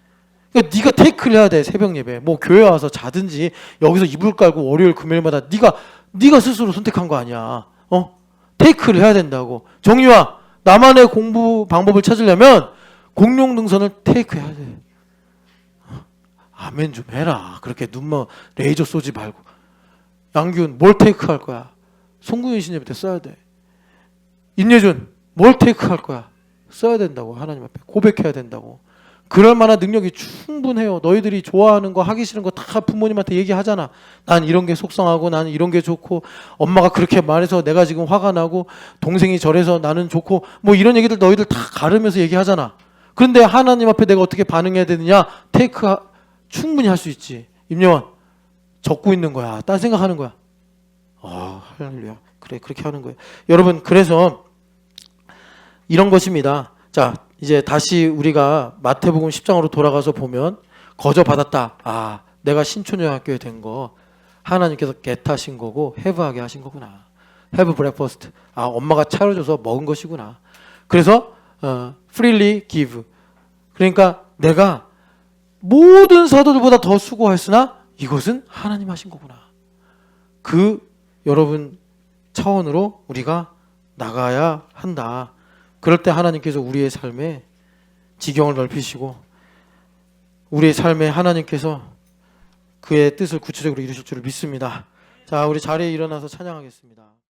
그러니까 네가 테이크를 해야 돼. 새벽 예배. 뭐 교회 와서 자든지 여기서 이불 깔고 월요일 금요일마다 네가 스스로 선택한 거 아니야. 테이크를 해야 된다고. 정유아, 나만의 공부 방법을 찾으려면 공룡 등선을 테이크해야 돼. 아멘 좀 해라. 그렇게 눈만 레이저 쏘지 말고. 양균, 뭘 테이크할 거야? 송구인 신예배 때 써야 돼. 인예준, 뭘 테이크할 거야? 써야 된다고. 하나님 앞에 고백해야 된다고. 그럴 만한 능력이 충분해요. 너희들이 좋아하는 거 하기 싫은 거 다 부모님한테 얘기하잖아. 난 이런 게 속상하고 나는 이런 게 좋고 엄마가 그렇게 말해서 내가 지금 화가 나고 동생이 저래서 나는 좋고 뭐 이런 얘기들 너희들 다 가르면서 얘기하잖아. 그런데 하나님 앞에 내가 어떻게 반응해야 되느냐? 충분히 할 수 있지. 임영원 적고 있는 거야. 딴 생각하는 거야. 할렐루야. 그래 그렇게 하는 거예요. 여러분 그래서 이런 것입니다. 자 이제 다시 우리가 마태복음 10장으로 돌아가서 보면 거저 받았다. 내가 신촌여학교에 된 거 하나님께서 get하신 거고 have하게 하신 거구나. have breakfast. 엄마가 차려줘서 먹은 것이구나. 그래서 freely give. 그러니까 내가 모든 사도들보다 더 수고했으나 이것은 하나님 하신 거구나. 여러분 차원으로 우리가 나가야 한다. 그럴 때 하나님께서 우리의 삶에 지경을 넓히시고 우리의 삶에 하나님께서 그의 뜻을 구체적으로 이루실 줄을 믿습니다. 자, 우리 자리에 일어나서 찬양하겠습니다.